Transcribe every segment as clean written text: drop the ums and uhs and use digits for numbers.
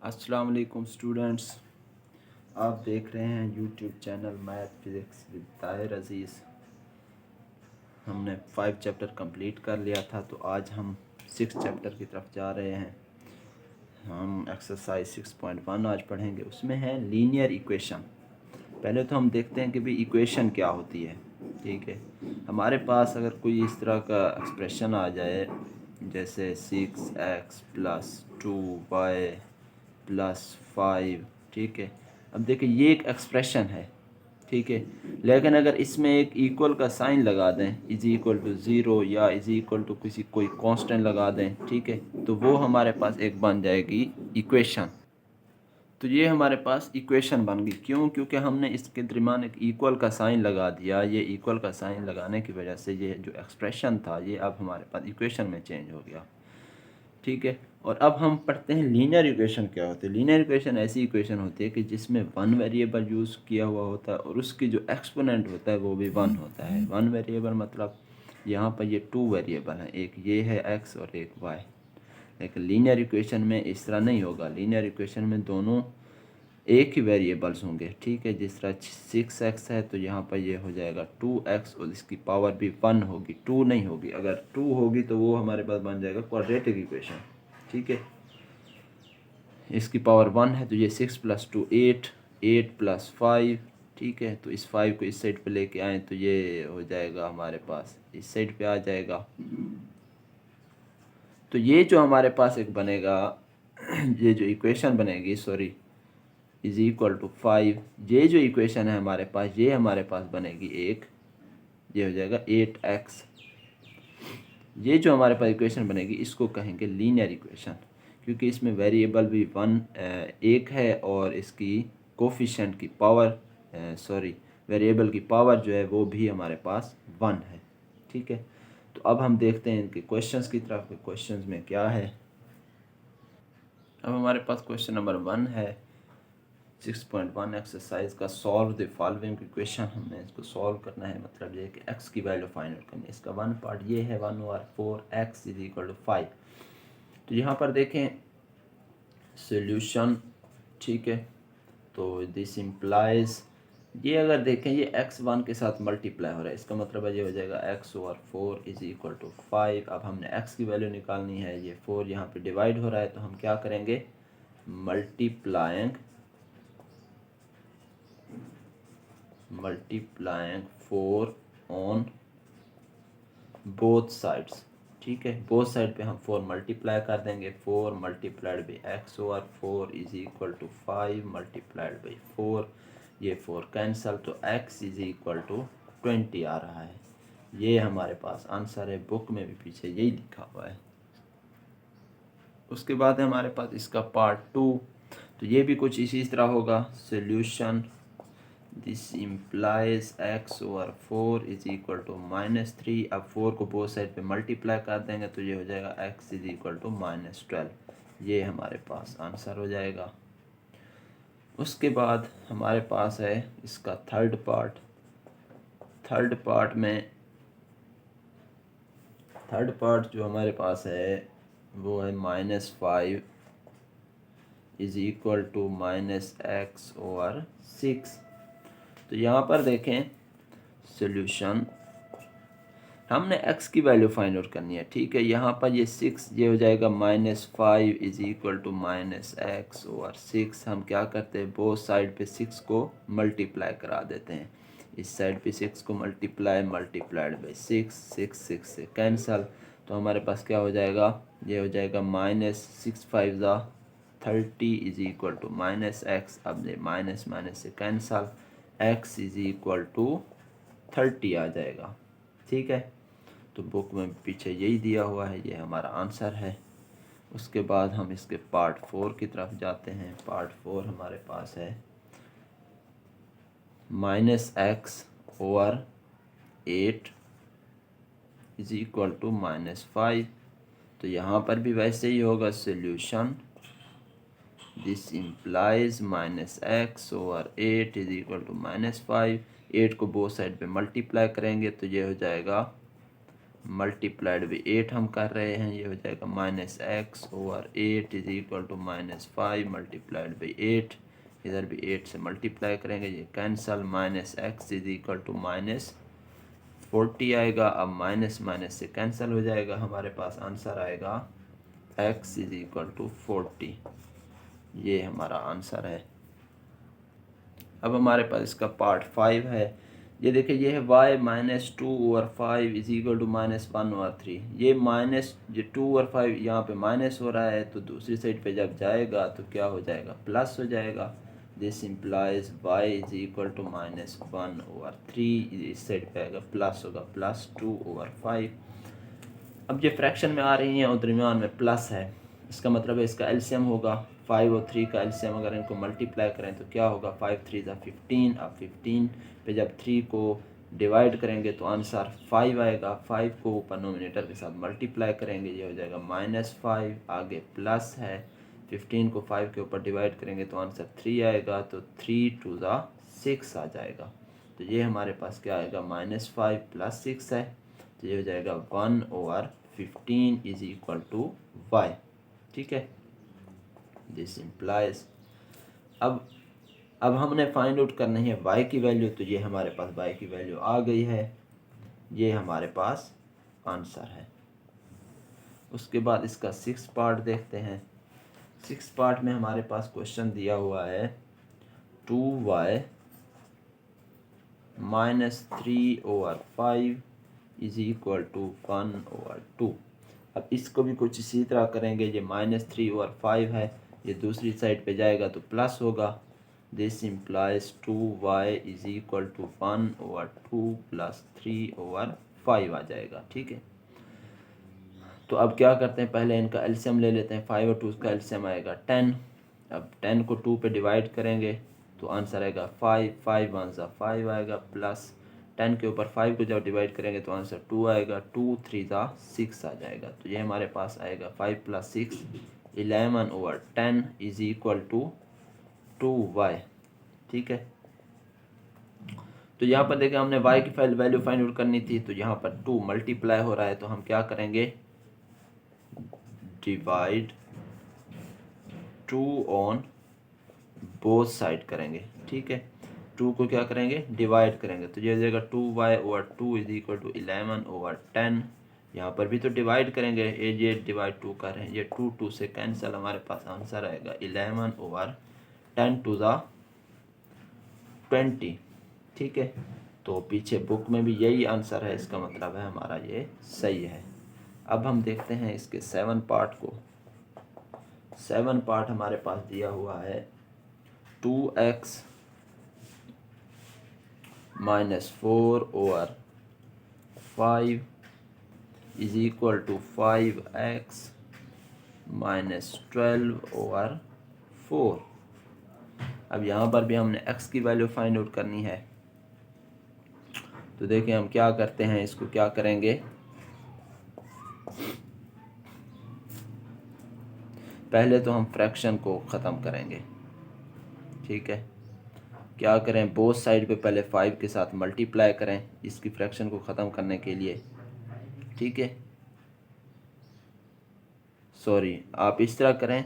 अस्सलाम वालेकुम स्टूडेंट्स, आप देख रहे हैं YouTube channel math physics with Tahir Aziz. हमने 5 चैप्टर कंप्लीट कर लिया था, तो आज हम 6 चैप्टर की तरफ जा रहे हैं। हम एक्सरसाइज 6.1 आज पढ़ेंगे। उसमें है लीनियर इक्वेशन। पहले तो हम देखते हैं कि भाई इक्वेशन क्या होती है। ठीक है, हमारे पास अगर कोई इस तरह का एक्सप्रेशन आ जाए, जैसे 6x + 2y + 5। ठीक है, अब देखिए ये एक एक्सप्रेशन है। ठीक है, लेकिन अगर इसमें एक इक्वल का साइन लगा दें, = 0 या = किसी कोई कांस्टेंट लगा दें, ठीक है, तो वो हमारे पास एक बन जाएगी इक्वेशन। तो ये हमारे पास इक्वेशन बन गई। क्यों? क्योंकि हमने इसके दरमियान एक इक्वल का साइन लगा दिया। ये इक्वल का साइन लगाने की वजह से ये जो एक्सप्रेशन था ये अब हमारे पास इक्वेशन में चेंज हो गया। ठीक है, और अब हम पढ़ते हैं लीनियर इक्वेशन क्या होती है। लीनियर इक्वेशन ऐसी इक्वेशन होती है कि जिसमें वन वेरिएबल यूज़ किया हुआ होता है और उसकी जो एक्सपोनेंट होता है वो भी वन होता है। वन वेरिएबल मतलब यहाँ पर ये 2 वेरिएबल हैं, एक ये है x और एक y। लेकिन लीनियर इक्वेशन में इस तरह नहीं होगा। लीनियर इक्वेशन में दोनों एक ही वेरिएबल्स होंगे। ठीक है, जिस तरह 6x है तो यहाँ पर ये हो जाएगा 2x और इसकी पावर भी 1 होगी, 2 नहीं होगी। अगर 2 होगी तो वो हमारे पास बन जाएगा क्वाड्रेटिक इक्वेशन। ठीक है, इसकी पावर 1 है तो ये 6 + 2 8, 8 + 5। ठीक है, तो इस 5 को इस साइड पे लेके आए तो ये हो जाएगा हमारे पास इस साइड पे आ जाएगा। तो ये जो हमारे पास एक बनेगा ये जो इक्वेशन बनेगी, सॉरी, = 5। ये जो इक्वेशन है हमारे पास, ये हमारे पास बनेगी एक, ये हो जाएगा 8x। ये जो हमारे पास इक्वेशन बनेगी इसको कहेंगे लीनियर इक्वेशन, क्योंकि इसमें वेरिएबल भी एक है और इसकी कोफिशिएंट की पावर, सॉरी, वेरिएबल की पावर जो है वो भी हमारे पास 1 है। ठीक है, तो अब हम देखते हैं इनके क्वेश्चंस की तरफ। क्वेश्चंस में क्या है। अब हमारे पास क्वेश्चन नंबर 1 है 6.1 एक्सरसाइज का। Solve the following equation. हमने इसको सॉल्व करना है, मतलब ये कि x की वैल्यू फाइंड आउट करनी है। इसका 1 पार्ट ये है 1/4x = 5। तो यहाँ पर देखें सॉल्यूशन। ठीक है, तो दिस इम्प्लाइज, ये अगर देखें ये x1 के साथ मल्टीप्लाई हो रहा है, इसका मतलब है ये हो जाएगा x/4 = 5। अब हमने x की वैल्यू निकालनी है। ये 4 यहाँ पे डिवाइड हो रहा है तो हम क्या करेंगे, मल्टीप्लाइंग 4 ऑन बोथ साइड्स। ठीक है, बोथ साइड पे हम 4 मल्टीप्लाई कर देंगे। 4 multiplied by x/4 = 5 multiplied by 4। ये 4 कैंसल तो x = 20 आ रहा है। ये हमारे पास आंसर है। बुक में भी पीछे यही लिखा हुआ है। उसके बाद है हमारे पास इसका पार्ट 2। तो ये भी कुछ इसी तरह होगा। Solution, this implies x/4 = -3। अब 4 को बोथ साइड पे मल्टीप्लाई कर देंगे तो ये हो जाएगा x = -12। ये हमारे पास आंसर हो जाएगा। उसके बाद हमारे पास है इसका थर्ड पार्ट। थर्ड पार्ट जो हमारे पास है वो है -5 = -x/6। तो यहाँ पर देखें सॉल्यूशन, हमने x की वैल्यू फाइंड आउट करनी है। ठीक है, यहाँ पर ये 6, ये हो जाएगा -5 = -x/6। हम क्या करते हैं, बोथ साइड पे 6 को मल्टीप्लाई करा देते हैं। इस साइड पे 6 को मल्टीप्लाइड बाई 6, 6 से कैंसल तो हमारे पास क्या हो जाएगा, ये हो जाएगा -6 × 5 = 30 = -x। अब ये माइनस से कैंसल, x = 30 आ जाएगा। ठीक है, तो बुक में पीछे यही दिया हुआ है, ये हमारा आंसर है। उसके बाद हम इसके पार्ट 4 की तरफ जाते हैं। पार्ट 4 हमारे पास है -x/8 = -5। तो यहाँ पर भी वैसे ही होगा। Solution, this implies -x/8 = -5। 8 को बोथ साइड पे मल्टीप्लाई करेंगे तो ये हो जाएगा मल्टीप्लाइड बाई 8 हम कर रहे हैं, ये हो जाएगा -x/8 is equal to -5 multiplied by 8। इधर भी 8 से मल्टीप्लाई करेंगे, ये cancel, -x is equal to -40 आएगा। अब माइनस माइनस से कैंसिल हो जाएगा, हमारे पास आंसर आएगा x इज इक्वल टू 40। ये हमारा आंसर है। अब हमारे पास इसका पार्ट 5 है। ये देखिए, ये है y -2/5 इज इक्वल टू -1/3। ये माइनस, ये 2/5 यहाँ पे माइनस हो रहा है, तो दूसरी साइड पे जब जाएगा तो क्या हो जाएगा, प्लस हो जाएगा। This implies y is equal to -1/3। इस साइड पे आएगा प्लस होगा, +2/5। अब ये फ्रैक्शन में आ रही हैं और दरमियान में प्लस है, इसका मतलब है इसका एलसीएम होगा 5 और 3 का एलसीएम। अगर इनको मल्टीप्लाई करें तो क्या होगा, 5 3 15। अब 15 पे जब 3 को डिवाइड करेंगे तो आंसर 5 आएगा। 5 को ऊपर नोमिनेटर के साथ मल्टीप्लाई करेंगे, ये हो जाएगा -5, आगे प्लस है। 15 को 5 के ऊपर डिवाइड करेंगे तो आंसर 3 आएगा, तो 3 2 6 आ जाएगा। तो ये हमारे पास क्या आएगा, -5 + 6 है, तो ये हो जाएगा 1/15 इज इक्वल टू y। ठीक है, दिस इम्प्लाइज। अब हमने फाइंड आउट करनी है y की वैल्यू, तो ये हमारे पास y की वैल्यू आ गई है, ये हमारे पास आंसर है। उसके बाद इसका 6 पार्ट देखते हैं। 6 पार्ट में हमारे पास क्वेश्चन दिया हुआ है 2y -3/5 इज इक्वल टू 1/2। अब इसको भी कुछ इसी तरह करेंगे। ये -3/5 है, ये दूसरी साइड पे जाएगा तो प्लस होगा। This implies 2y is equal to 1/2 + 3/5 आ जाएगा। ठीक है, तो अब क्या करते हैं, पहले इनका एलसीएम ले लेते हैं। 5 और 2 का एलसीएम आएगा 10। अब 10 को 2 पे डिवाइड करेंगे तो आंसर आएगा 5। 5 1 5 आएगा, प्लस 10 के ऊपर 5 को जब डिवाइड करेंगे तो आंसर 2 आएगा। 2 3 6 आ जाएगा, तो ये हमारे पास आएगा 5 + 6 11/10 इज इक्वल टू 2y। ठीक है, तो यहाँ पर देखिए हमने y की वैल्यू फाइंड आउट करनी थी, तो यहाँ पर 2 मल्टीप्लाई हो रहा है, तो हम क्या करेंगे, डिवाइड 2 ऑन बोथ साइड करेंगे। ठीक है, 2 को क्या करेंगे, डिवाइड करेंगे, तो ये हो जाएगा 2y/2 इज इक्वल टू 11/10। यहाँ पर भी तो डिवाइड करेंगे, ये डिवाइड 2 कर रहे हैं, ये 2 2 से कैंसिल, हमारे पास आंसर आएगा 11/10 टू द 20। ठीक है, तो पीछे बुक में भी यही आंसर है, इसका मतलब है हमारा ये सही है। अब हम देखते हैं इसके 7 पार्ट को। 7 पार्ट हमारे पास दिया हुआ है 2x -4/5 is equal to 5x -12/4। अब यहाँ पर भी हमने x की वैल्यू फाइंड आउट करनी है, तो देखिए हम क्या करते हैं, इसको क्या करेंगे, पहले तो हम फ्रैक्शन को ख़त्म करेंगे। ठीक है, क्या करें, बोथ साइड पे पहले 5 के साथ मल्टीप्लाई करें इसकी फ्रैक्शन को ख़त्म करने के लिए। ठीक है, सॉरी, आप इस तरह करें,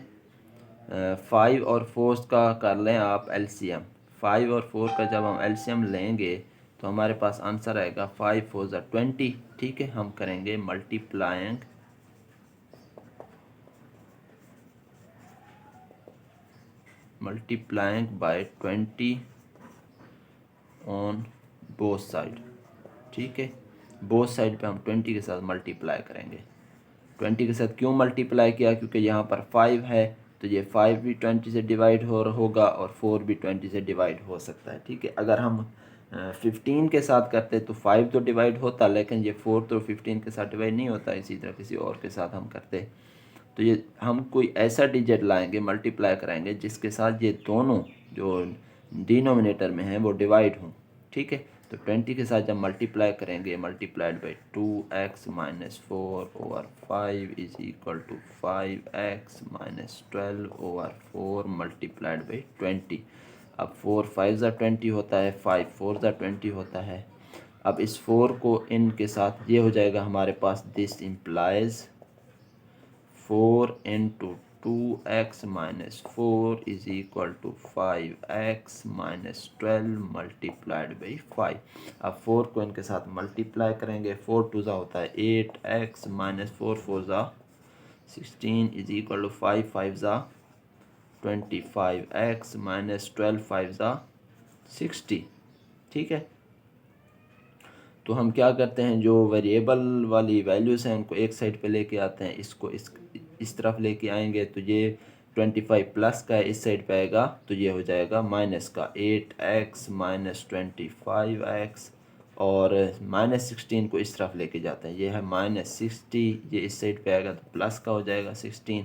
5 और 4 का कर लें आप एलसीएम। 5 और 4 का जब हम एलसीएम लेंगे तो हमारे पास आंसर आएगा 5 4 20। ठीक है, हम करेंगे multiplying by 20 on both side. ठीक है, बोथ साइड पे हम 20 के साथ मल्टीप्लाई करेंगे। 20 के साथ क्यों मल्टीप्लाई किया, क्योंकि यहाँ पर 5 है, तो ये 5 भी 20 से डिवाइड होगा और 4 भी 20 से डिवाइड हो सकता है। ठीक है, अगर हम 15 के साथ करते तो 5 तो डिवाइड होता, लेकिन ये 4 तो 15 के साथ डिवाइड नहीं होता। इसी तरह किसी और के साथ हम करते, तो ये हम कोई ऐसा डिजिट लाएंगे, मल्टीप्लाई कराएंगे जिसके साथ ये दोनों जो डिनोमिनेटर में हैं वो डिवाइड हों। ठीक है, तो 20 के साथ जब मल्टीप्लाई करेंगे, multiplied by 2x -4/5 is equal to 5x -12/4 multiplied by 20। अब 4 5 20 होता है, 5 4 20 होता है। अब इस 4 को इन के साथ ये हो जाएगा हमारे पास, this implies 4 into 2x minus 4 is equal to 5x minus 12 multiplied by 5। अब 4 को इनके साथ मल्टीप्लाई करेंगे, 4 टू ज़ा होता है 8x माइनस 4 4 ज़ा 16 इज इक्वल टू 5 5 ज़ा 25x माइनस 12 5 ज़ा 60। ठीक है, तो हम क्या करते हैं, जो वेरिएबल वाली वैल्यूज़ हैं उनको एक साइड पे लेके आते हैं, इसको इस तरफ लेके आएंगे तो ये 25 प्लस का है, इस साइड पे आएगा तो ये हो जाएगा माइनस का 8x माइनस 25x, और माइनस 16 को इस तरफ लेके जाते हैं, ये है माइनस 60, ये इस साइड पे आएगा तो प्लस का हो जाएगा 16।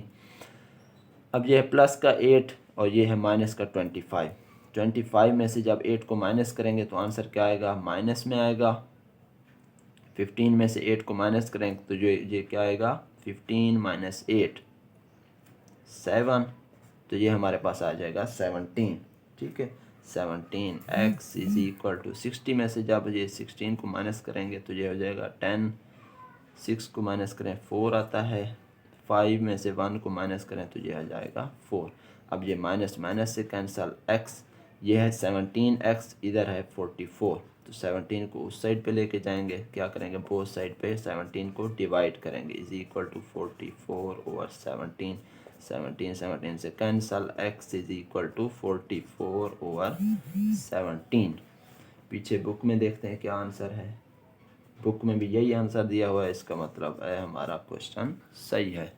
अब ये है प्लस का 8 और ये है माइनस का 25 में से जब 8 को माइनस करेंगे तो आंसर क्या आएगा, माइनस में आएगा। 15 में से 8 को माइनस करेंगे तो जो ये क्या आएगा, 15 माइनस 8 7, तो ये हमारे पास आ जाएगा 17। ठीक है, 17x इज इक्वल टू 60 में से जब ये 16 को माइनस करेंगे तो ये हो जाएगा 10, 6 को माइनस करें 4 आता है, 5 में से 1 को माइनस करें तो ये आ जाएगा 4। अब ये माइनस माइनस से कैंसल, x ये है 17x, इधर है 44, तो 17 को उस साइड पे लेके जाएंगे, क्या करेंगे, बोथ साइड पे 17 को डिवाइड करेंगे, इज इक्वल टू 44 ओवर 17, 17 से cancel, x is equal to 44 over 17। पीछे बुक में देखते हैं क्या आंसर है, बुक में भी यही आंसर दिया हुआ है, इसका मतलब है हमारा क्वेश्चन सही है।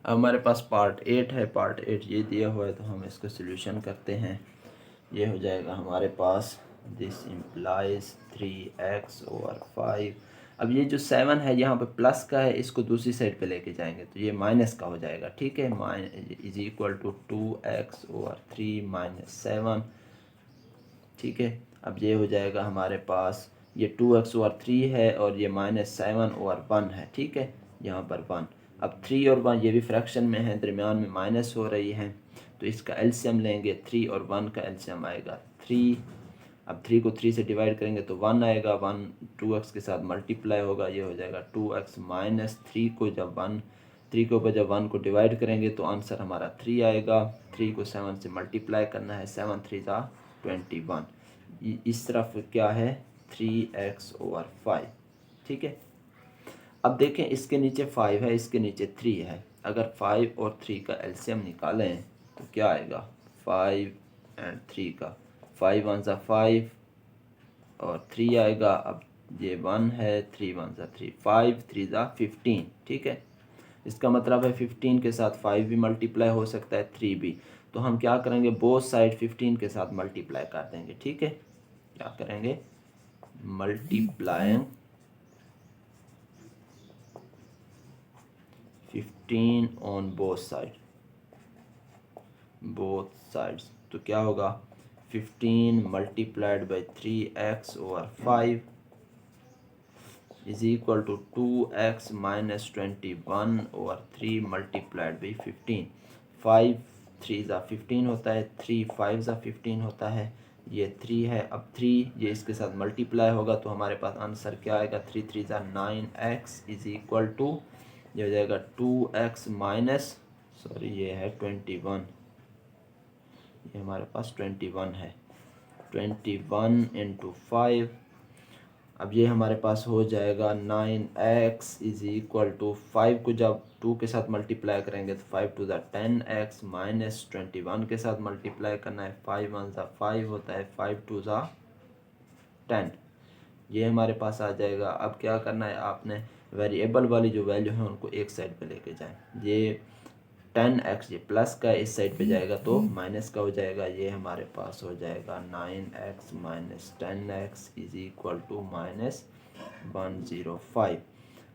अब हमारे पास पार्ट 8 है, पार्ट 8 ये दिया हुआ है तो हम इसका सलूशन करते हैं। ये हो जाएगा हमारे पास, दिस इम्प्लाइज 3x ओवर 5। अब ये जो 7 है यहाँ पे प्लस का है, इसको दूसरी साइड पे लेके जाएंगे तो ये माइनस का हो जाएगा। ठीक है, is equal to 2x over 3 minus 7। ठीक है, अब ये हो जाएगा हमारे पास, ये 2x ओवर 3 है और ये माइनस 7 ओवर 1 है। ठीक है, यहाँ पर 1, अब 3 और 1 ये भी फ्रैक्शन में है, दरमियान में माइनस हो रही है, तो इसका एलसीएम लेंगे, 3 और 1 का एलसीएम आएगा 3। अब 3 को 3 से डिवाइड करेंगे तो 1 आएगा, 1 2x के साथ मल्टीप्लाई होगा, ये हो जाएगा 2x माइनस 3 को जब 3 के ऊपर जब 1 को डिवाइड करेंगे तो आंसर हमारा 3 आएगा। 3 को 7 से मल्टीप्लाई करना है, 7 3 ज़ा 21, इस तरफ क्या है 3x ओवर 5। ठीक है, अब देखें इसके नीचे 5 है, इसके नीचे 3 है, अगर 5 और 3 का एलसीएम निकालें तो क्या आएगा, 5 एंड 3 का, 5 1 ज़ा 5 और 3 आएगा। अब ये 1 है, 3 1 ज़ा 3, 5 3 ज़ा 15। ठीक है, इसका मतलब है 15 के साथ 5 भी मल्टीप्लाई हो सकता है, 3 भी, तो हम क्या करेंगे, बोथ साइड 15 के साथ मल्टीप्लाई कर देंगे। ठीक है, क्या करेंगे, मल्टीप्लाइंग 15 ऑन बोथ साइड्स, तो क्या होगा, 15 multiplied by 3x over 5 is equal to 2x minus 21 over 3 multiplied by 15। 5 3 ज़ा 15 होता है, 3 5 ज़ा 15 होता है, ये 3 है। अब 3 ये इसके साथ मल्टीप्लाई होगा तो हमारे पास आंसर क्या आएगा, 3 3 ज़ा 9x इज इक्वल टू, ये हो जाएगा 2x माइनस, सॉरी ये है 21, ये हमारे पास 21 है, 21 इंटू 5, अब ये हमारे पास हो जाएगा 9x इज इक्वल टू, 5 को जब 2 के साथ मल्टीप्लाई करेंगे तो 5 2 ज़ा 10x माइनस 21 के साथ मल्टीप्लाई करना है, 5 1 ज़ा 5 होता है, 5 2 ज़ा 10, ये हमारे पास आ जाएगा। अब क्या करना है, आपने वेरिएबल वाली जो वैल्यू है उनको एक साइड पे लेके जाएं, ये 10x ये प्लस का इस साइड पे जाएगा तो माइनस का हो जाएगा, ये हमारे पास हो जाएगा 9x minus 10x is equal to minus 105।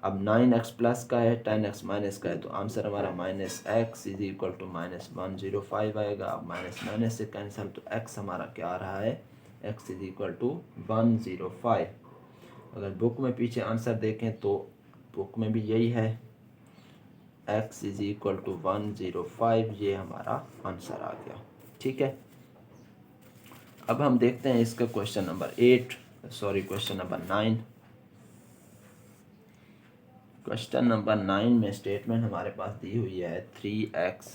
अब 9x प्लस का है, 10x माइनस का है, तो आंसर हमारा minus x is equal to minus 105 आएगा। अब माइनस माइनस से कैंसिल, तो x हमारा क्या आ रहा है, x इज इक्वल टू 105। अगर बुक में पीछे आंसर देखें तो बुक में भी यही है, x इज इक्वल टू 105, ये हमारा आंसर आ गया। ठीक है, अब हम देखते हैं इसका question number 8। Sorry, question number 9। Question number 9 में स्टेटमेंट हमारे पास दी हुई है 3x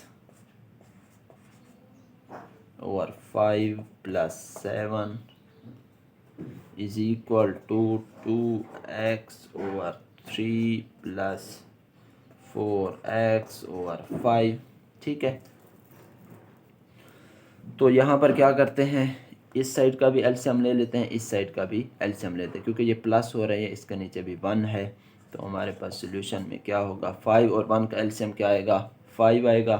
over 5 plus 7 is equal to 2x over 3 plus 4x over 5। ठीक है, तो यहाँ पर क्या करते हैं, इस साइड का भी एलसीएम ले लेते हैं, इस साइड का भी एलसीएम लेते हैं, क्योंकि ये प्लस हो रही है, इसके नीचे भी 1 है। तो हमारे पास सोल्यूशन में क्या होगा, 5 और 1 का एलसीएम क्या आएगा, 5 आएगा।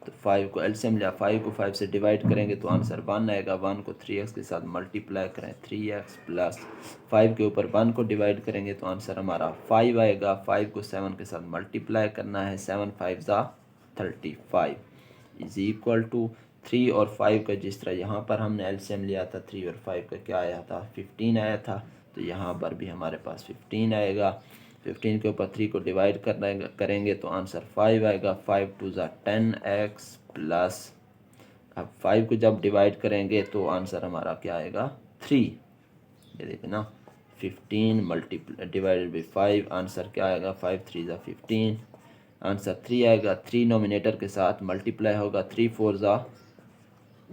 तो 5 को एलसीएम लिया, 5 को 5 से डिवाइड करेंगे तो आंसर 1 आएगा। 1 को 3x के साथ मल्टीप्लाई करें, 3x प्लस 5 के ऊपर 1 को डिवाइड करेंगे तो आंसर हमारा 5 आएगा। 5 को 7 के साथ मल्टीप्लाई करना है, 7 5 ज़ा 35 इज इक्वल टू 3 और 5 का जिस तरह यहाँ पर हमने एलसीएम लिया था, 3 और 5 का क्या आया था, 15 आया था। तो यहाँ पर भी हमारे पास 15 आएगा। 15 के ऊपर 3 को डिवाइड करेंगे तो आंसर 5 आएगा। 5 2 ज़ा 10x प्लस, अब 5 को जब डिवाइड करेंगे तो आंसर हमारा क्या आएगा, 3। ये देखिए ना, 15 मल्टीप्लाई डिवाइडेड बाई 5, आंसर क्या आएगा, 5 3 ज़ा 15, आंसर 3 आएगा। 3 नोमिनेटर के साथ मल्टीप्लाई होगा, 3 4 ज़ा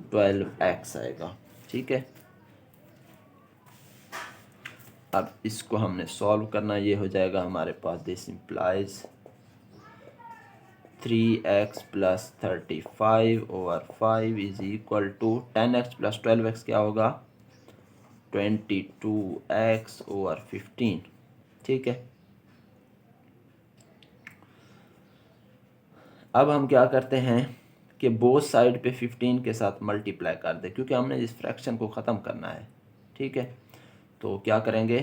12x आएगा। ठीक है, अब इसको हमने सॉल्व करना, ये हो जाएगा हमारे पास, this implies 3x plus 35 over 5 is equal to 10x plus 12x क्या होगा, 22x ओवर 15। ठीक है, अब हम क्या करते हैं कि बोथ साइड पे 15 के साथ मल्टीप्लाई कर दे, क्योंकि हमने इस फ्रैक्शन को ख़त्म करना है। ठीक है, तो क्या करेंगे,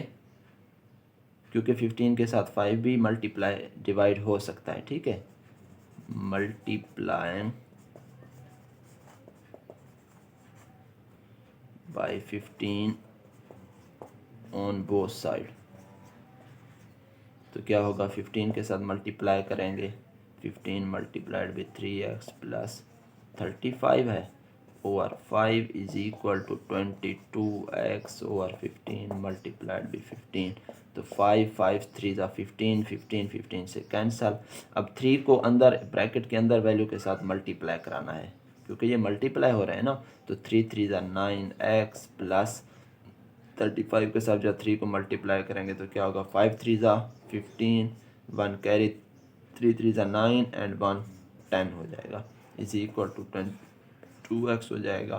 क्योंकि 15 के साथ 5 भी मल्टीप्लाई डिवाइड हो सकता है। ठीक है, multiplying by 15 on both side, तो क्या होगा, 15 के साथ मल्टीप्लाई करेंगे, 15 मल्टीप्लाइड बाई 3x प्लस 35 है over 5 is equal to 22x over 15 multiplied by 15। तो 5 5 3 ज़ा 15, 15 15 से कैंसल। अब 3 को अंदर ब्रैकेट के अंदर वैल्यू के साथ मल्टीप्लाई कराना है, क्योंकि ये मल्टीप्लाई हो रहा है ना। तो 3 3 ज़ा 9x प्लस 35 के साथ जब 3 को मल्टीप्लाई करेंगे तो क्या होगा, 5 3 ज़ा 15, 1 कैरी, 3 3 ज़ा 9 एंड 1 10 हो जाएगा, इज इक्वल टू 2x हो जाएगा।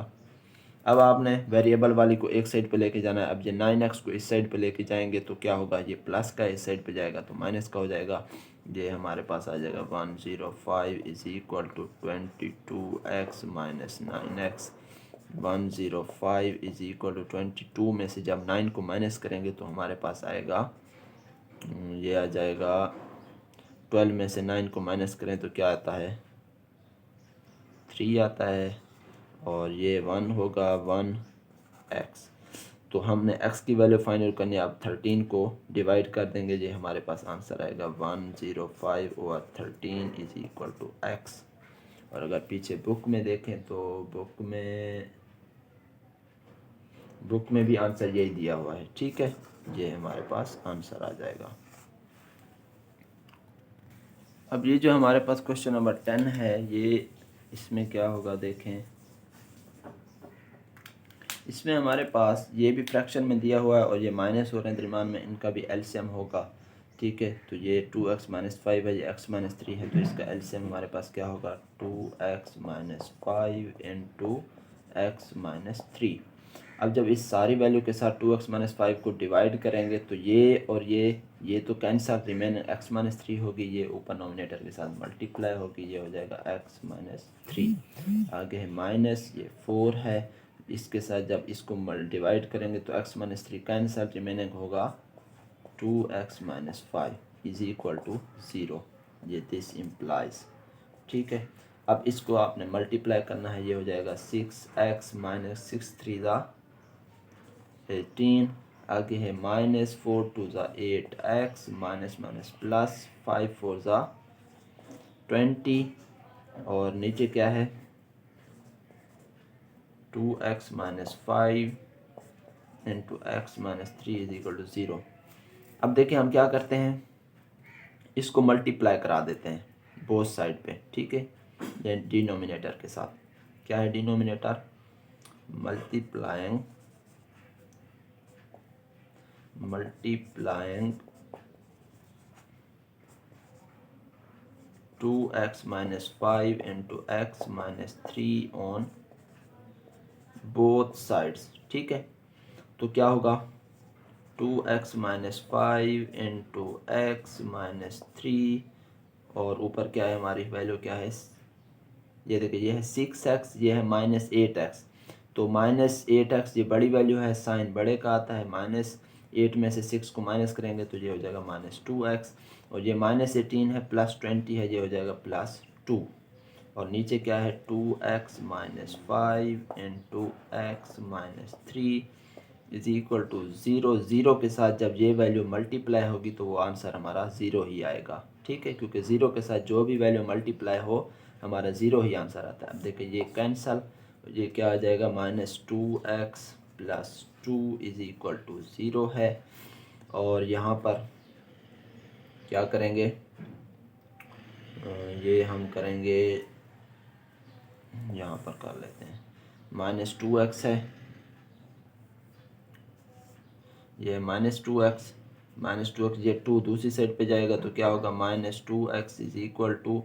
अब आपने वेरिएबल वाली को एक साइड पे लेके जाना है। अब ये 9x को इस साइड पे लेके जाएंगे तो क्या होगा, ये प्लस का इस साइड पे जाएगा तो माइनस का हो जाएगा। ये हमारे पास आ जाएगा 105 is equal to 22x minus 9x। 105 is equal to 22 में से जब 9 को माइनस करेंगे तो हमारे पास आएगा, ये आ जाएगा 12 में से 9 को माइनस करें तो क्या आता है, 3 आता है, और ये 1 होगा 1x। तो हमने x की वैल्यू फाइनल करनी है। अब 13 को डिवाइड कर देंगे, ये हमारे पास आंसर आएगा 105 over 13 is equal to x। और अगर पीछे बुक में देखें तो बुक में भी आंसर यही दिया हुआ है। ठीक है, ये हमारे पास आंसर आ जाएगा। अब ये जो हमारे पास क्वेश्चन नंबर 10 है, ये इसमें क्या होगा देखें, इसमें हमारे पास ये भी फ्रैक्शन में दिया हुआ है और ये माइनस हो रहे हैं दरमियान में, इनका भी एलसीएम होगा। ठीक है, तो ये 2x माइनस 5 है, ये x माइनस 3 है, तो इसका एलसीएम हमारे पास क्या होगा, 2x minus 5 into x minus 3। अब जब इस सारी वैल्यू के साथ 2x माइनस 5 को डिवाइड करेंगे तो ये और ये तो कैंसल, रिमेन x माइनस 3 होगी, ये ऊपर नोमिनेटर के साथ मल्टीप्लाई होगी, ये हो जाएगा x माइनस 3। आगे है माइनस, ये 4 है, इसके साथ जब इसको डिवाइड करेंगे तो x माइनस 3 कैंसल, रिमेनिंग होगा 2x minus 5 is equal to 0। ये दिस इम्प्लाइज। ठीक है, अब इसको आपने मल्टीप्लाई करना है, ये हो जाएगा 6x माइनस 6 3 ज़ा 18। आगे है माइनस 4 2 ज़ा 8x माइनस माइनस प्लस 5 4 ज़ा 20, और नीचे क्या है, 2x minus 5 into x minus 3 is equal to 0। अब देखिए हम क्या करते हैं, इसको मल्टीप्लाई करा देते हैं बोथ साइड पे, ठीक है, डिनोमिनेटर के साथ। क्या है denominator? Multiplying 2x minus 5 into x minus 3 on both sides, ठीक है। तो क्या होगा, 2x minus 5 into x minus 3, और ऊपर क्या है, हमारी वैल्यू क्या है, ये देखिए ये है 6x, ये है माइनस 8x। तो माइनस 8x ये बड़ी वैल्यू है, साइन बड़े का आता है, माइनस 8 में से 6 को माइनस करेंगे तो ये हो जाएगा माइनस 2x, और ये माइनस 18 है, प्लस 20 है, ये हो जाएगा प्लस 2। और नीचे क्या है, 2x minus 5 into x minus 3 is equal to 0। 0 के साथ जब ये वैल्यू मल्टीप्लाई होगी तो वो आंसर हमारा 0 ही आएगा, ठीक है, क्योंकि 0 के साथ जो भी वैल्यू मल्टीप्लाई हो हमारा 0 ही आंसर आता है। अब देखिए ये कैंसल, ये क्या आ जाएगा, minus 2x plus 2 is equal to 0 है। और यहाँ पर क्या करेंगे, ये हम करेंगे, यहाँ पर कर लेते हैं, माइनस 2x है, ये -2x ये 2 दूसरी साइड पे जाएगा तो क्या होगा, -2x is equal to,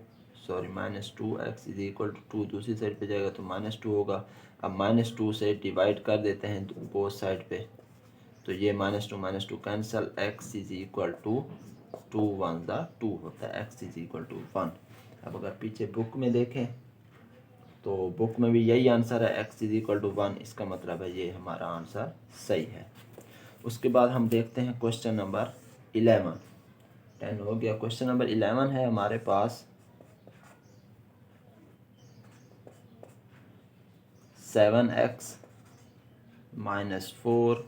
sorry -2x is equal to 2 दूसरी साइड पे जाएगा तो -2 होगा। अब -2 से डिवाइड कर देते हैं बोथ साइड पे, तो ये -2 cancel, x is equal to 2 1 2 होता है, x इज इक्वल टू 1। अब अगर पीछे बुक में देखें तो बुक में भी यही आंसर है, x इज इक्वल टू 1, इसका मतलब है ये हमारा आंसर सही है। उसके बाद हम देखते हैं क्वेश्चन नंबर 11। 10 हो गया, क्वेश्चन नंबर 11 है हमारे पास, 7x minus 4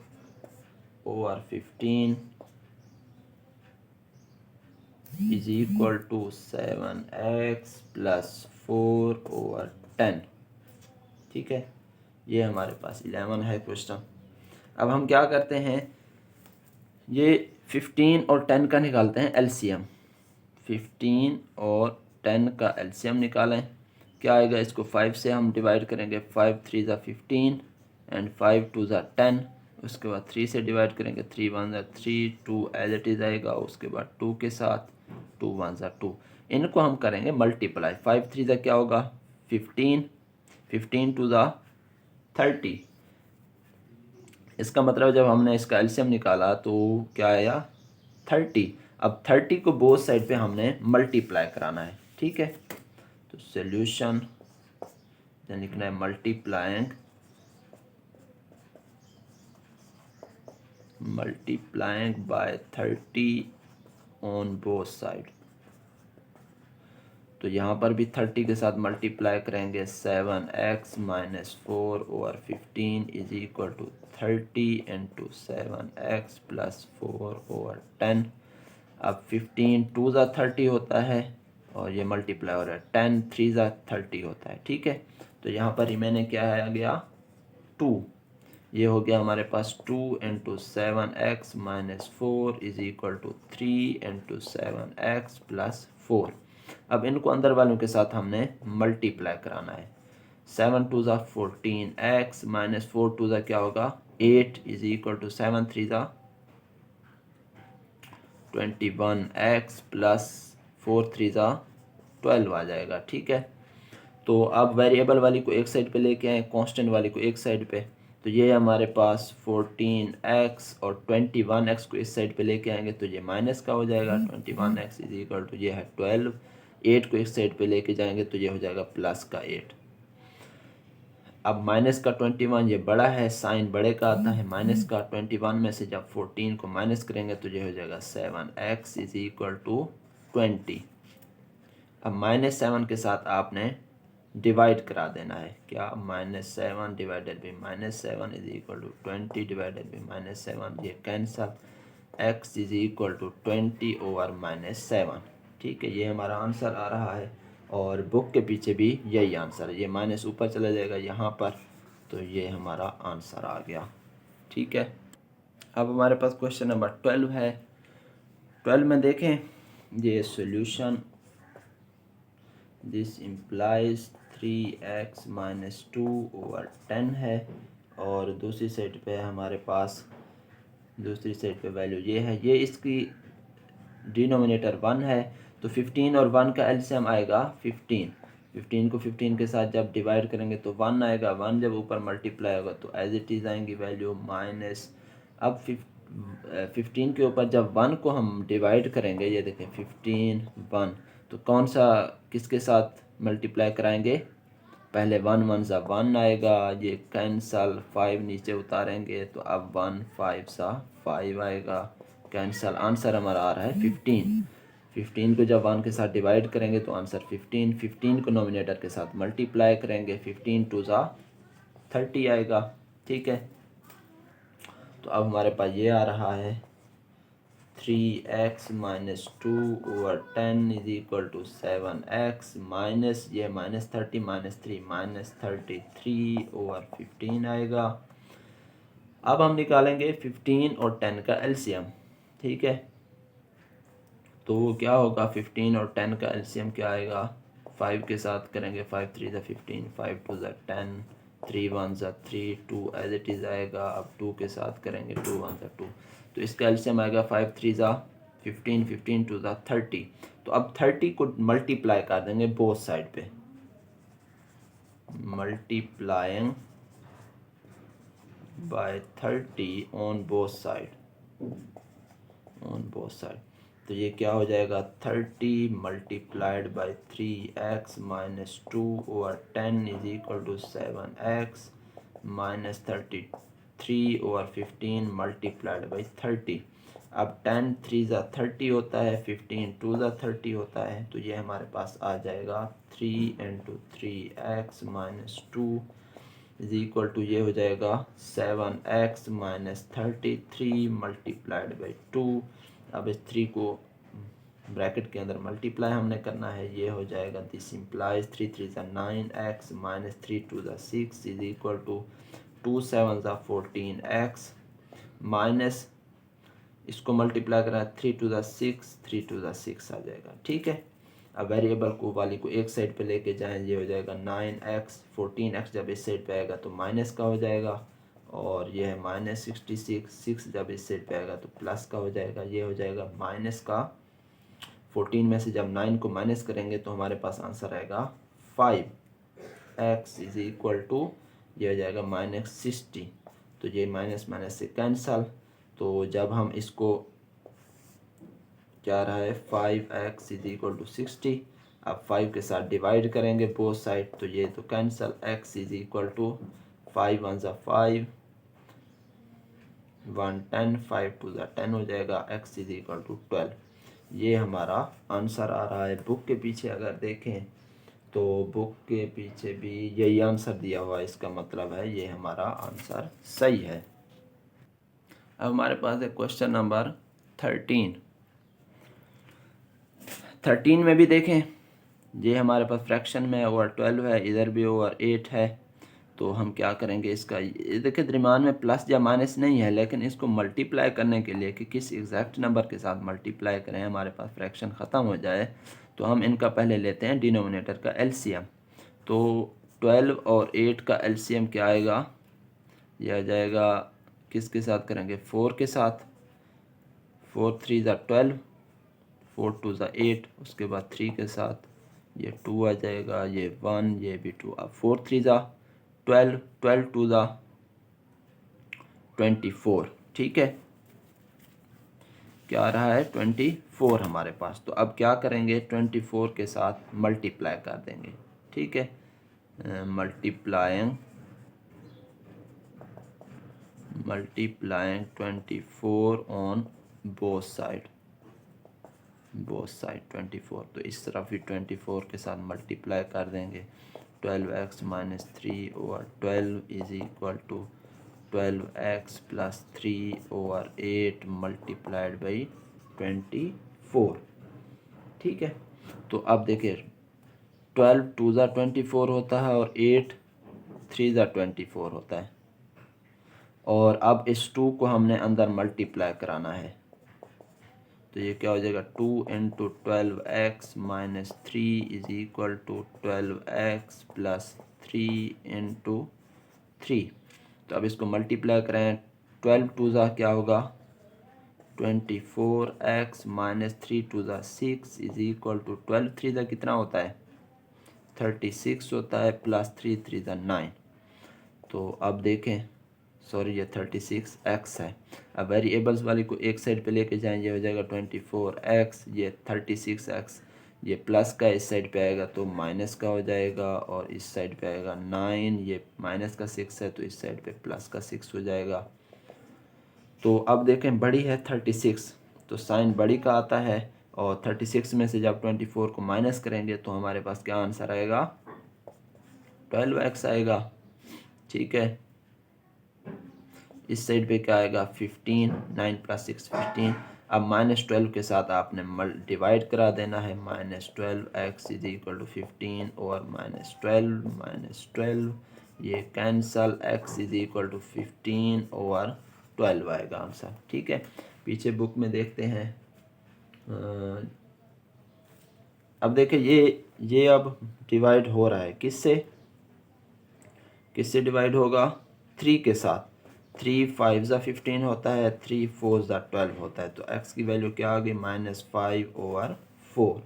over 15 is equal to 7x plus 4 over 10, ठीक है, ये हमारे पास 11 है क्वेश्चन। अब हम क्या करते हैं, ये 15 और 10 का निकालते हैं एलसीएम। 15 और 10 का एलसीएम निकालें, क्या आएगा, इसको 5 से हम डिवाइड करेंगे, 5 3 ज़ा 15 एंड 5 2 ज़ा 10। उसके बाद 3 से डिवाइड करेंगे, 3 1 ज़ा 3, 2 एज इट इज़ आएगा। उसके बाद 2 के साथ 2 1 ज़ा 2, इनको हम करेंगे मल्टीप्लाई। 5 3 ज़ा क्या होगा 15, 15 2 ज़ा 30। इसका मतलब जब हमने इसका एलसीएम निकाला तो क्या आया 30। अब 30 को बोथ साइड पे हमने मल्टीप्लाई कराना है, ठीक है। तो सॉल्यूशन लिखना है multiplying by 30 on both side. तो यहाँ पर भी 30 के साथ मल्टीप्लाई करेंगे, 7x minus 4 over 15 is equal to 30 into 7x plus 4 over 10। अब 15 2 ज़ा 30 होता है और ये मल्टीप्लाई हो रहा है, 10 3 ज़ा 30 होता है, ठीक है। तो यहाँ पर रिमेनिंग क्या है, आ गया 2, ये हो गया हमारे पास 2 into 7x minus 4 is equal to 3 into 7x plus 4। अब इनको अंदर वालों के साथ हमने मल्टीप्लाई कराना है, 7 2 ज़ा 14 x माइनस 4 2 ज़ा क्या होगा 8 इज इक्वल टू 7 3 ज़ा 21 x प्लस 4 3 ज़ा 12 आ जाएगा, ठीक है। तो अब वेरिएबल वाली को एक साइड पे लेके आए, कांस्टेंट वाली को एक साइड पे, तो ये हमारे पास 14x और 21x को इस साइड पे लेके आएंगे तो ये माइनस का हो जाएगा, 21x इज इक्वल टू ये है 12। 8 को एक साइड पे लेके जाएंगे तो ये हो जाएगा प्लस का 8। अब माइनस का 21 ये बड़ा है, साइन बड़े का आता है, माइनस का 21 में से जब 14 को माइनस करेंगे तो ये हो जाएगा 7x इज इक्वल टू 20। अब -7 के साथ आपने डिवाइड करा देना है, क्या -7 divided by -7 is equal to 20 divided by -7, ये cancel, x is equal to 20 over -7, ठीक है, ये हमारा आंसर आ रहा है। और बुक के पीछे भी यही आंसर है, ये माइनस ऊपर चला जाएगा यहाँ पर, तो ये हमारा आंसर आ गया। ठीक है। अब हमारे पास क्वेश्चन नंबर 12 है। 12 में देखें ये solution, this implies 3x minus 2/10 है और दूसरी साइड पे हमारे पास, दूसरी साइड पे वैल्यू ये है, ये इसकी डिनोमिनेटर 1 है तो 15 और 1 का एलसीएम आएगा 15। 15 को 15 के साथ जब डिवाइड करेंगे तो 1 आएगा, 1 जब ऊपर मल्टीप्लाई होगा तो एज इट इज़ आएंगी वैल्यू माइनस। अब 15 के ऊपर जब 1 को हम डिवाइड करेंगे, ये देखें 15 1, तो कौन सा किसके साथ मल्टीप्लाई कराएंगे, पहले 1 1 सा 1 आएगा, ये कैंसल 5 नीचे उतारेंगे तो अब 1 5 सा 5 आएगा, कैंसल, आंसर हमारा आ रहा है 15। 15 को जब 1 के साथ डिवाइड करेंगे तो आंसर 15, 15 को नोमिनेटर के साथ मल्टीप्लाई करेंगे, 15 2 सा 30 आएगा। ठीक है, तो अब हमारे पास ये आ रहा है 3x minus 2/10 is equal to 7x minus ये माइनस 30 माइनस 3 माइनस 33/15 आएगा। अब हम निकालेंगे 15 और 10 का एलसीएम। ठीक है, तो क्या होगा, 15 और 10 का एलसीएम क्या आएगा, 5 के साथ करेंगे, 5 3 ज़ा 15, 5 2 ज़ा 10, 3 1 ज़ा 3, 2 एज इट इज़ आएगा। अब 2 के साथ करेंगे, 2 1 ज़ा 2, तो इसका एलसीएम आएगा 5 3 ज़ा 15, 15 2 ज़ा 30। तो अब 30 को मल्टीप्लाई कर देंगे बोथ साइड पे, multiplying by 30 on both side, on both side, तो ये क्या हो जाएगा, 30 multiplied by 3x minus 2/10 is equal to 7x minus 33/15 multiplied by 30। अब 10 3 ज़ा 30 होता है, 15 2 ज़ा 30 होता है, तो ये हमारे पास आ जाएगा 3 × 3x minus 2 is equal to, ये हो जाएगा 7x माइनस 33 मल्टीप्लाइड बाई 2। अब इस 3 को ब्रैकेट के अंदर मल्टीप्लाई हमने करना है, ये हो जाएगा, दिस इम्प्लाइज 3 3 ज़ा 9x माइनस 3 2 ज़ा 6 इज इक्वल टू 2 7 ज़ा 14x माइनस, इसको मल्टीप्लाई करा 3 2 ज़ा 6, 3 2 ज़ा 6 आ जाएगा। ठीक है, अब वेरिएबल को वाली को एक साइड पे लेके जाएं, ये हो जाएगा 9x, 14x जब इस साइड पे आएगा तो माइनस का हो जाएगा, और ये है माइनस 66, 6 जब इस साइड पे आएगा तो प्लस का हो जाएगा, ये हो जाएगा माइनस का। 14 में से जब 9 को माइनस करेंगे तो हमारे पास आंसर आएगा 5x इज इक्वल टू, ये हो जाएगा माइनस 60, तो ये माइनस माइनस से कैंसल, तो जब हम इसको क्या रहा है 5x इज इक्वल टू 60, अब 5 के साथ डिवाइड करेंगे बोथ साइड, तो ये तो cancel, x is equal to 5 1 ज़ा 5 1 10, 5 2 ज़ा 10 हो जाएगा, x इज इक्वल टू 12। ये हमारा आंसर आ रहा है। बुक के पीछे अगर देखें तो बुक के पीछे भी यही आंसर दिया हुआ है, इसका मतलब है ये हमारा आंसर सही है। अब हमारे पास है क्वेश्चन नंबर 13। 13 में भी देखें, ये हमारे पास फ्रैक्शन में ओवर 12 है, इधर भी ओवर 8 है, तो हम क्या करेंगे, इसका देखिए दरमियान में प्लस या माइनस नहीं है, लेकिन इसको मल्टीप्लाई करने के लिए कि किस एग्जैक्ट नंबर के साथ मल्टीप्लाई करें हमारे पास फ्रैक्शन ख़त्म हो जाए, तो हम इनका पहले लेते हैं डिनोमिनेटर का एलसीएम। तो 12 और 8 का एलसीएम क्या आएगा, यह आ जाएगा, किसके साथ करेंगे, 4 के साथ, 4 3 ज़ा 12, 4 2 ज़ा 8, उसके बाद 3 के साथ ये 2 आ जाएगा, ये 1, ये भी 2, अब 4 3 ज़ा 12, 12 2 ज़ा 24। ठीक है, क्या आ रहा है 24 हमारे पास, तो अब क्या करेंगे 24 के साथ मल्टीप्लाई कर देंगे। ठीक है, multiplying 24 on both side, both side 24, तो इस तरफ भी 24 के साथ मल्टीप्लाई कर देंगे, 12x minus 3/12 is equal to 12x plus 3/8 multiplied by 24। ठीक है, तो अब देखिए 12 2 ज़ा 24 होता है और 8 3 ज़ा 24 होता है, और अब इस 2 को हमने अंदर मल्टीप्लाई कराना है, तो ये क्या हो जाएगा 2 into 12x minus 3 is equal to 12x plus 3 into 3। तो अब इसको मल्टीप्लाई करें, 12 टू ज़ा क्या होगा 24x माइनस 3 टू ज़ा 6 इज इक्वल टू 12 3 ज़ा कितना होता है 36 होता है, प्लस 3 3 ज़ा 9। तो अब देखें, सॉरी ये 36x है। अब वेरिएबल्स वाली को एक साइड पे लेके जाएं, ये हो जाएगा 24x, ये 36x, ये प्लस का इस साइड पे आएगा तो माइनस का हो जाएगा, और इस साइड पे आएगा 9, ये माइनस का 6 है तो इस साइड पे प्लस का 6 हो जाएगा। तो अब देखें बड़ी है 36, तो साइन बड़ी का आता है, और 36 में से जब 24 को माइनस करेंगे तो हमारे पास क्या आंसर आएगा 12x आएगा। ठीक है, इस साइड पे क्या आएगा 15, 9 प्लस 6 15। अब -12 के साथ आपने डिवाइड करा देना है, -12x इज इक्वल टू 15 और -12 ये cancel, x is equal to 15 और 12 आएगा आंसर। ठीक है, पीछे बुक में देखते हैं। अब देखिए ये अब डिवाइड हो रहा है, किससे डिवाइड होगा 3 के साथ। 3 5 ज़ा 15 होता है, 3 4 ज़ा 12 होता है, तो x की वैल्यू क्या आ गई -5/4।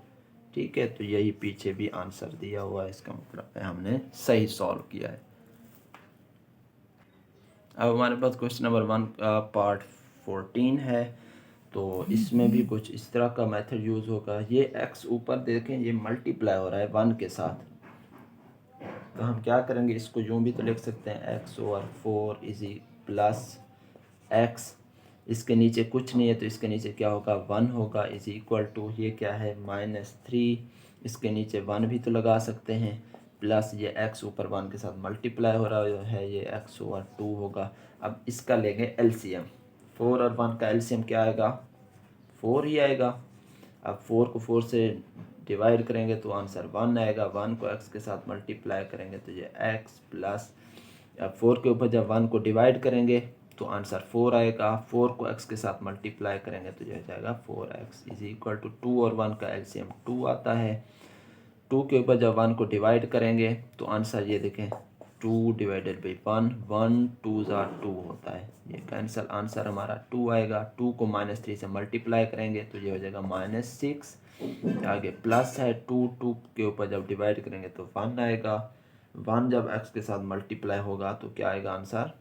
ठीक है, तो यही पीछे भी आंसर दिया हुआ है, इसका मतलब है हमने सही सॉल्व किया है। अब हमारे पास क्वेश्चन नंबर 1 का पार्ट 14 है, तो इसमें भी कुछ इस तरह का मेथड यूज़ होगा। ये x ऊपर देखें, ये मल्टीप्लाई हो रहा है 1 के साथ, तो हम क्या करेंगे, इसको यूँ भी तो लिख सकते हैं x/4 इज प्लस x, इसके नीचे कुछ नहीं है तो इसके नीचे क्या होगा 1 होगा, इज इक्वल टू ये क्या है -3, इसके नीचे 1 भी तो लगा सकते हैं, प्लस ये x ऊपर 1 के साथ मल्टीप्लाई हो रहा है, ये x/2 होगा। अब इसका लेंगे एलसीएम, 4 और 1 का एलसीएम क्या आएगा 4 ही आएगा। अब 4 को 4 से डिवाइड करेंगे तो आंसर 1 आएगा, 1 को x के साथ मल्टीप्लाई करेंगे तो ये x प्लस, अब 4 के ऊपर जब 1 को डिवाइड करेंगे तो आंसर 4 आएगा, 4 को x के साथ मल्टीप्लाई करेंगे तो ये हो जाएगा 4x इज इक्वल टू 2 और 1 का एलसीएम 2 आता है। 2 के ऊपर जब 1 को डिवाइड करेंगे तो आंसर ये देखें 2 डिवाइडेड बाई 1, 1 2 ज़ा 2 होता है, ये कैंसल, आंसर हमारा 2 आएगा। 2 को -3 से मल्टीप्लाई करेंगे तो ये हो जाएगा -6, आगे प्लस है, 2 के ऊपर जब डिवाइड करेंगे तो 1 आएगा, 1 जब x के साथ मल्टीप्लाई होगा तो क्या आएगा आंसर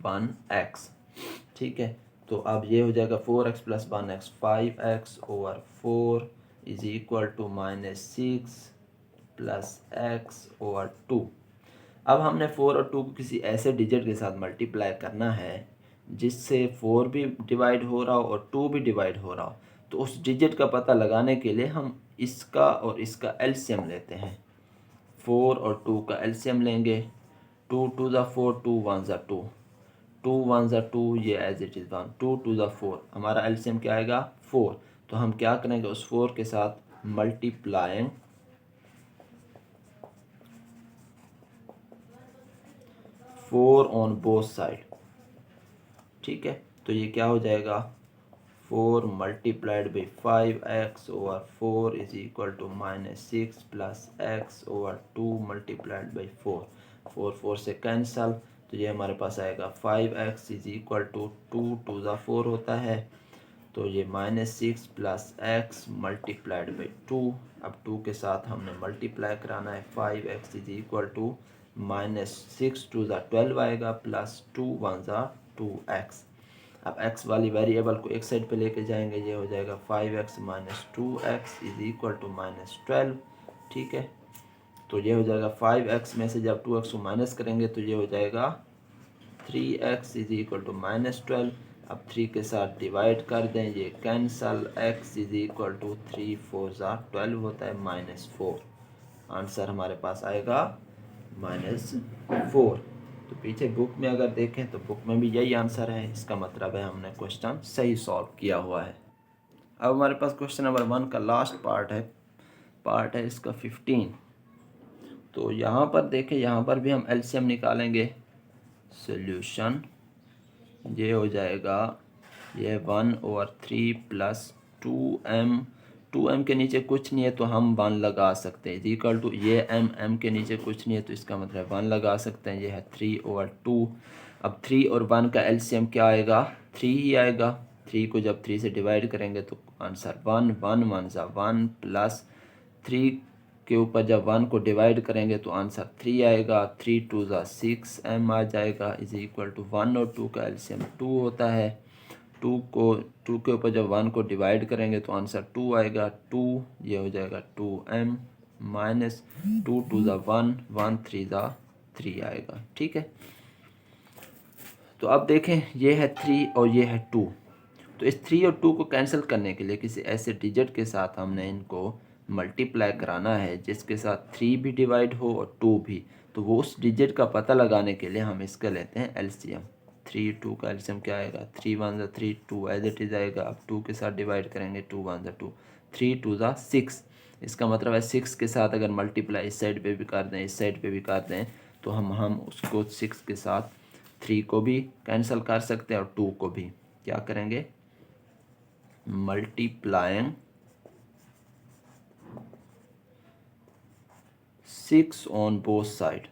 1x। ठीक है, तो अब ये हो जाएगा 4x plus 1x 5x/4 is equal to -6 plus x/2। अब हमने 4 और 2 को किसी ऐसे डिजिट के साथ मल्टीप्लाई करना है जिससे 4 भी डिवाइड हो रहा हो और 2 भी डिवाइड हो रहा हो, तो उस डिजिट का पता लगाने के लिए हम इसका और इसका एलसीएम लेते हैं। 4 और 2 का एलसीएम लेंगे, 2 2 ज़ा 4, 2 1 ज़ा 2, 2 1 ज़ा 2, ये एज इट इज़ 1, 2 2 ज़ा 4, हमारा एलसीएम क्या आएगा 4। तो हम क्या करेंगे उस 4 के साथ मल्टीप्लाइंग 4 ऑन बोथ साइड। ठीक है, तो ये क्या हो जाएगा 4 multiplied by 5x/4 is equal to -6 plus x/2 multiplied by 4, 4 से कैंसल, तो ये हमारे पास आएगा 5x इज इक्वल टू 2 2 ज़ा 4 होता है, तो ये -6 प्लस x मल्टीप्लाइड बाई 2। अब 2 के साथ हमने मल्टीप्लाई कराना है, 5x इज इक्वल टू -6 2 ज़ा 12 आएगा, प्लस 2 1 ज़ा 2x। अब x वाली वेरिएबल को एक साइड पे लेके जाएंगे, ये हो जाएगा 5x minus 2x is equal to -12। ठीक है, तो ये हो जाएगा 5x में से जब 2x को माइनस करेंगे तो ये हो जाएगा 3x इज इक्वल टू -12। अब 3 के साथ डिवाइड कर दें, ये cancel, x is equal to 3 4 ज़ा 12 होता है -4। आंसर हमारे पास आएगा -4। तो पीछे बुक में अगर देखें तो बुक में भी यही आंसर है, इसका मतलब है हमने क्वेश्चन सही सॉल्व किया हुआ है। अब हमारे पास क्वेश्चन नंबर 1 का लास्ट पार्ट है इसका 15। तो यहाँ पर देखें, यहाँ पर भी हम एलसीएम निकालेंगे। सोल्यूशन ये हो जाएगा, ये 1/3 प्लस 2m, 2m के नीचे कुछ नहीं है तो हम 1 लगा सकते हैं, इक्वल टू ये m के नीचे कुछ नहीं है तो इसका मतलब 1 लगा सकते हैं, ये है 3/2। अब 3 और 1 का एलसीएम क्या आएगा, 3 ही आएगा। 3 को जब 3 से डिवाइड करेंगे तो आंसर 1, 1 1 सा 1 प्लस 3 के ऊपर जब 1 को डिवाइड करेंगे तो आंसर 3 आएगा, 3 2 ज़ा 6m आ जाएगा, इज इक्वल टू 1 और 2 का एलसीएम 2 होता है। 2 के ऊपर जब 1 को डिवाइड करेंगे तो आंसर 2 आएगा, 2 ये हो जाएगा 2m माइनस 2 2 ज़ा 1, 1 3 ज़ा 3 आएगा। ठीक है, तो अब देखें ये है 3 और ये है 2, तो इस 3 और 2 को कैंसिल करने के लिए किसी ऐसे डिजिट के साथ हमने इनको मल्टीप्लाई कराना है जिसके साथ 3 भी डिवाइड हो और 2 भी। तो वो उस डिजिट का पता लगाने के लिए हम इसका लेते हैं एलसीएम। 3 2 का एलसीएम क्या आएगा, 3 1 ज़ा 3, 2 एज इट इज़ आएगा। अब 2 के साथ डिवाइड करेंगे, 2 1 ज़ा 2, 3 2 ज़ा 6। इसका मतलब है 6 के साथ अगर मल्टीप्लाई इस साइड पे भी कर दें इस साइड पे भी कर दें तो हम उसको 6 के साथ 3 को भी कैंसिल कर सकते हैं और 2 को भी। क्या करेंगे, मल्टीप्लाइंग 6 ऑन बोथ साइड।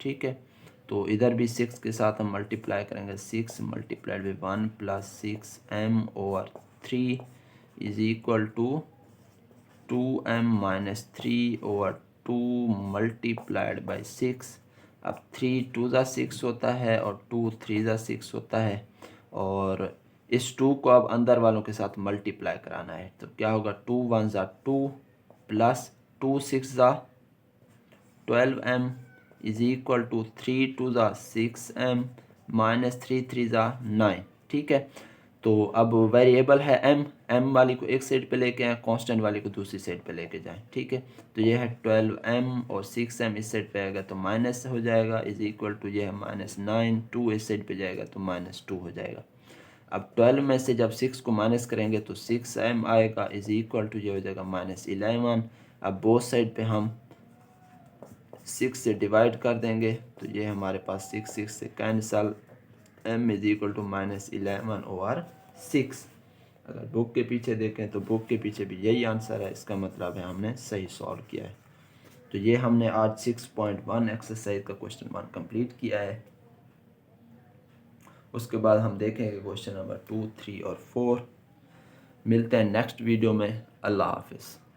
ठीक है, तो इधर भी 6 के साथ हम मल्टीप्लाई करेंगे, 6 multiplied by 1 plus 6m/3 is equal to 2m minus 3/2 multiplied by 6। अब 3 2 ज़ा 6 होता है और 2 3 ज़ा 6 होता है, और इस 2 को अब अंदर वालों के साथ मल्टीप्लाई कराना है। तो क्या होगा, 2 1 ज़ा 2 प्लस 2 6 ज़ा 12m इज इक्वल टू 3 2 ज़ा 6m माइनस 3 3 ज़ा 9। ठीक है, तो अब वेरिएबल है m वाली को एक साइड पे लेके आए, कांस्टेंट वाली को दूसरी साइड पे लेके जाएं। ठीक है, तो ये है 12m और 6m इस साइड पे आएगा तो माइनस हो जाएगा, इज इक्वल टू ये है -9, 2 इस साइड पे जाएगा तो -2 हो जाएगा। अब 12 में से जब 6 को माइनस करेंगे तो 6m आएगा, इज इक्वल टू ये हो जाएगा -11। अब बोथ साइड पे हम 6 से डिवाइड कर देंगे तो ये हमारे पास 6 6 से cancel, m is equal to -11/6। अगर बुक के पीछे देखें तो बुक के पीछे भी यही आंसर है, इसका मतलब है हमने सही सॉल्व किया है। तो ये हमने आज 6.1 एक्सरसाइज का क्वेश्चन 1 कंप्लीट किया है। उसके बाद हम देखेंगे क्वेश्चन नंबर 2 3 और 4। मिलते हैं नेक्स्ट वीडियो में। अल्लाह हाफिज़।